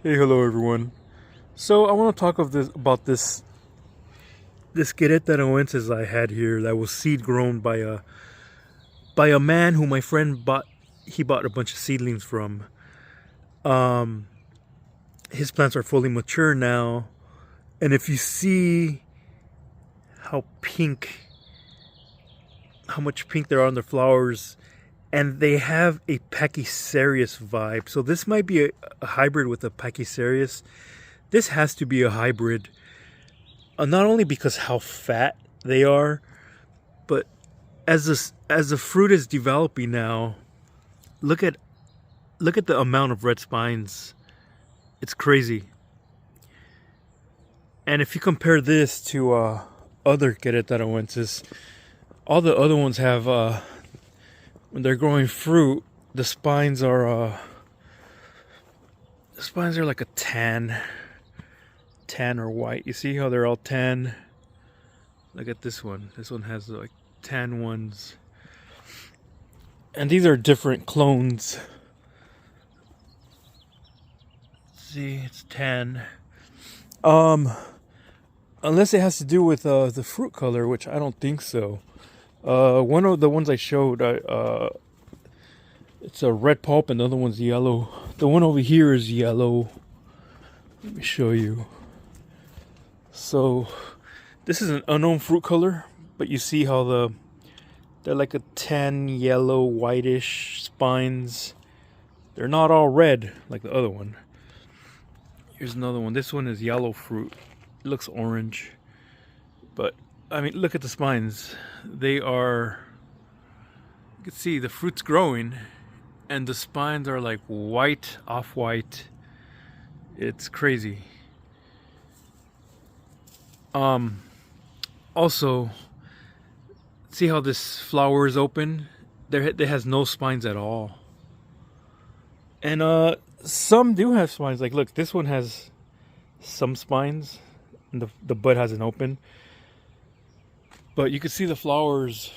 Hey, hello everyone. So I want to talk about this queretaroensis I had here that was seed grown by a man who my friend bought. He bought a bunch of seedlings from. Um, his plants are fully mature now, and if you see how much pink there are on the flowers, and they have a Pachycereus vibe. So this might be a hybrid with a Pachycereus. This has to be a hybrid. Not only because how fat they are, but as the fruit is developing now, look at the amount of red spines. It's crazy. And if you compare this to other queretaroensis, all the other ones have when they're growing fruit, the spines are like a tan or white. You see how they're all tan? Look at this one. This one has like tan ones. And these are different clones. See, it's tan. Unless it has to do with the fruit color, which I don't think so. One of the ones I showed, it's a red pulp and the other one's yellow. The one over here is yellow. Let me show you. So this is an unknown fruit color, but you see how they're like a tan, yellow, whitish spines. They're not all red like the other one. Here's another one. This one is yellow fruit. It looks orange. But, I mean, look at the spines. They are... You can see the fruit's growing, and the spines are like white, off-white. It's crazy. Also, see how this flower is open? It has no spines at all. And some do have spines. Like, look, this one has some spines, and the bud hasn't opened. But you can see the flowers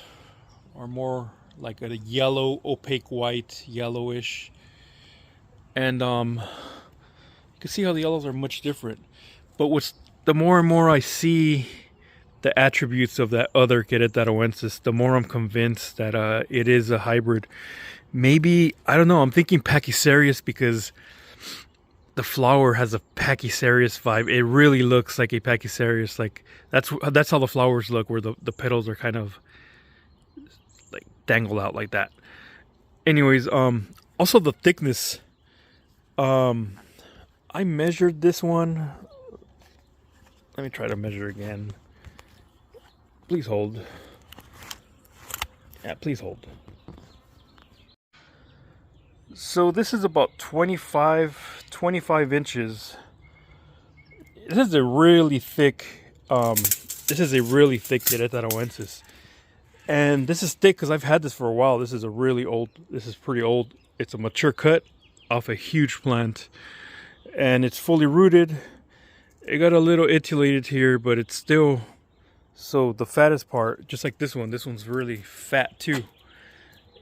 are more like a yellow, opaque white, yellowish. And you can see how the yellows are much different. But the more and more I see the attributes of that other queretaroensis, the more I'm convinced that it is a hybrid. Maybe, I don't know, I'm thinking Pachycereus because the flower has a Pachycereus vibe. It really looks like a Pachycereus. Like that's how the flowers look, where the petals are kind of like dangled out like that. Anyways, also the thickness. I measured this one. Let me try to measure again. Please hold. Yeah, please hold. So this is about 25 inches. This is a really thick queretaroensis. And this is thick because I've had this for a while. This is pretty old. It's a mature cut off a huge plant. And it's fully rooted. It got a little etiolated here, but it's still... So the fattest part, just like this one's really fat too.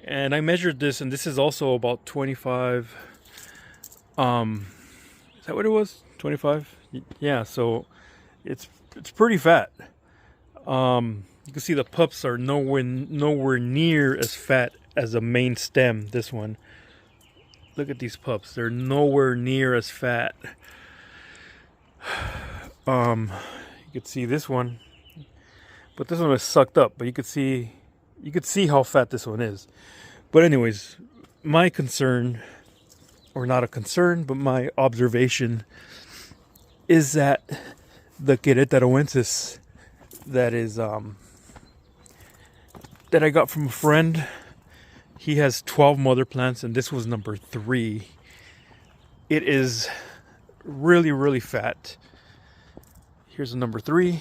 And I measured this, and this is also about 25. Is that what it was? 25? Yeah, so it's pretty fat. You can see the pups are nowhere near as fat as the main stem, this one. Look at these pups. They're nowhere near as fat. You could see this one. But this one is sucked up, but you could see how fat this one is. But anyways, my concern, or not a concern, but my observation is that the queretaroensis that I got from a friend, he has 12 mother plants, and this was number 3. It is really, really fat. Here's a number 3.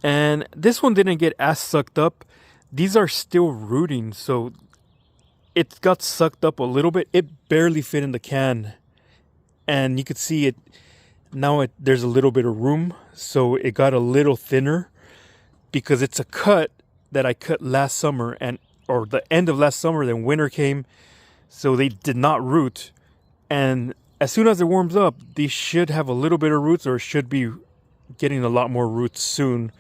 And this one didn't get as sucked up. These are still rooting, so it got sucked up a little bit. It barely fit in the can. And you could see it now. There's a little bit of room, so it got a little thinner because it's a cut that I cut last summer, or the end of last summer. Then winter came, so they did not root. And as soon as it warms up, these should have a little bit of roots, or should be getting a lot more roots soon.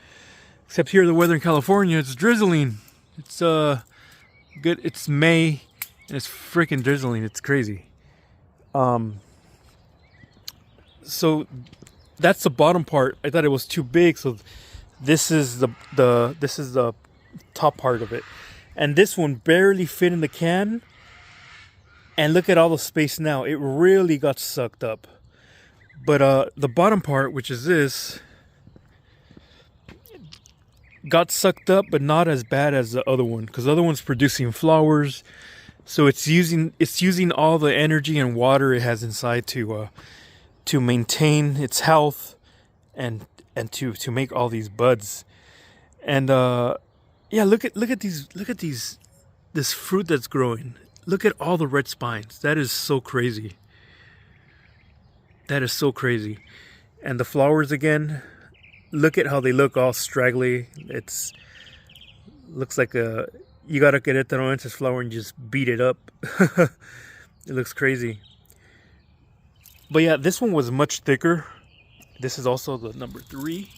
Except here, the weather in California, it's drizzling. It's good. It's May, and it's freaking drizzling. It's crazy. So that's the bottom part. I thought it was too big, so this is the top part of it, and this one barely fit in the can. And look at all the space now. It really got sucked up. But the bottom part, which is this, got sucked up, but not as bad as the other one, because the other one's producing flowers, so it's using all the energy and water it has inside to maintain its health and to make all these buds. And yeah, look at this fruit that's growing. Look at all the red spines. That is so crazy. That is so crazy. And the flowers again, look at how they look, all straggly. Looks like you got a queretaroensis flower and just beat it up. It looks crazy. But yeah, this one was much thicker. This is also the number 3.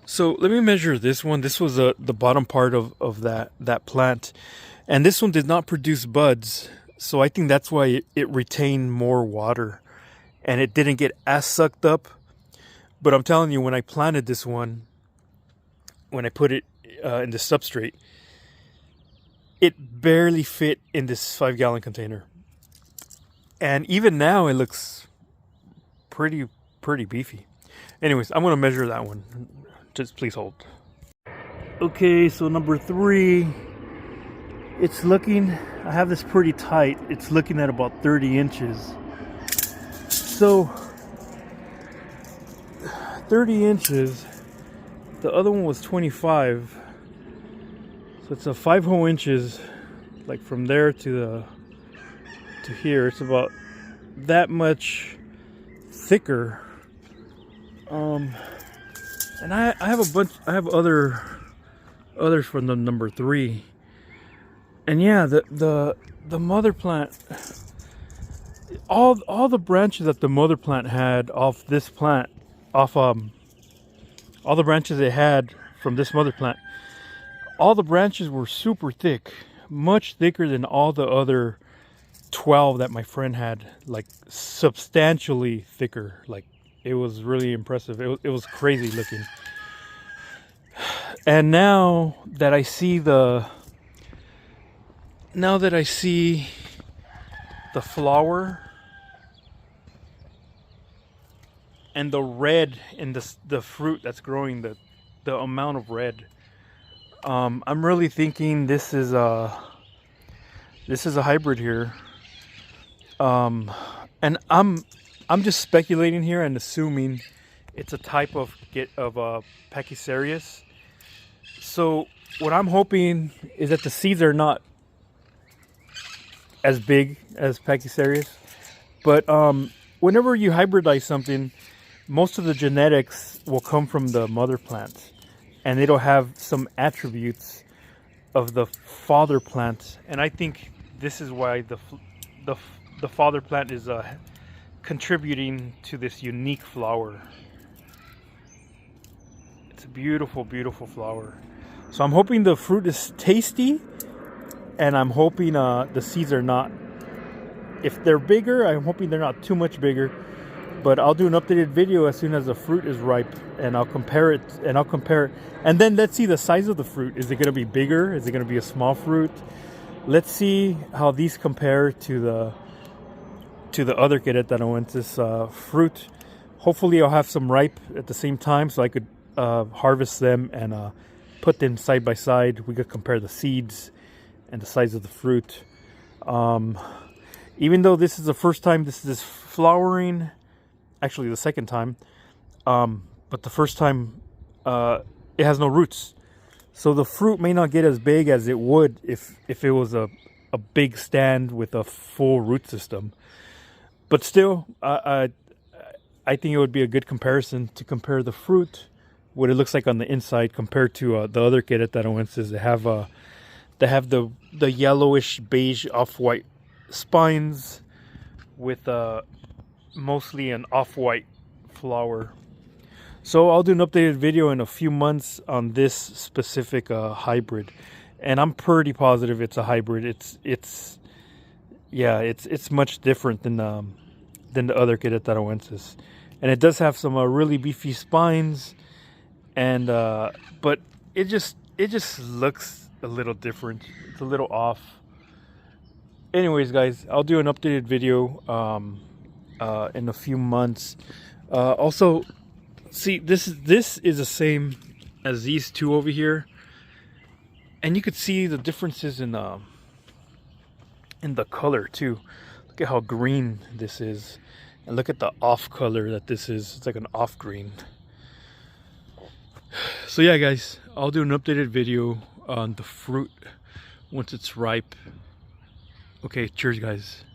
So let me measure this one. This was the bottom part of that plant. And this one did not produce buds. So I think that's why it retained more water. And it didn't get as sucked up. But I'm telling you, when I planted this one, when I put it in the substrate, it barely fit in this 5-gallon container. And even now it looks pretty beefy. Anyways, I'm going to measure that one. Just please hold. Okay, so number 3, it's looking, I have this pretty tight. It's looking at about 30 inches. So 30 inches, the other one was 25. So it's a 5 whole inches, like from there to here. It's about that much thicker. And I have a bunch. I have others from the number 3. And yeah, the mother plant, all the branches that the mother plant had off this plant, all the branches they had from this mother plant, all the branches were super thick, much thicker than all the other 12 that my friend had, like substantially thicker. Like, it was really impressive. It was crazy looking. And now that I see the flower and the red in the fruit that's growing, the amount of red, I'm really thinking this is a hybrid here. And I'm just speculating here and assuming it's a type of Stenocereus. So what I'm hoping is that the seeds are not as big as Stenocereus, but whenever you hybridize something, most of the genetics will come from the mother plant, and it'll have some attributes of the father plant. And I think this is why the father plant is contributing to this unique flower. It's a beautiful, beautiful flower. So I'm hoping the fruit is tasty, and I'm hoping the seeds are not, if they're bigger, I'm hoping they're not too much bigger. But I'll do an updated video as soon as the fruit is ripe, and I'll compare it, and then let's see the size of the fruit. Is it going to be bigger? Is it going to be a small fruit? Let's see how these compare to the other queretaroensis fruit. Hopefully I'll have some ripe at the same time, so I could harvest them and put them side by side. We could compare the seeds and the size of the fruit. Even though this is the first time this is flowering, actually the second time, but the first time it has no roots, so the fruit may not get as big as it would if it was a big stand with a full root system. But still, I think it would be a good comparison to compare the fruit, what it looks like on the inside, compared to the other queretaroensis. They have the yellowish beige off-white spines with mostly an off-white flower. So I'll do an updated video in a few months on this specific hybrid, and I'm pretty positive it's a hybrid. It's much different than the other queretaroensis, and it does have some really beefy spines, and but it just looks a little different. It's a little off. Anyways, guys, I'll do an updated video in a few months. Also, see, this is the same as these two over here, and you could see the differences in the color too. Look at how green this is, and look at the off color that this is. It's like an off green. So yeah, guys, I'll do an updated video on the fruit once it's ripe. Okay, cheers, guys.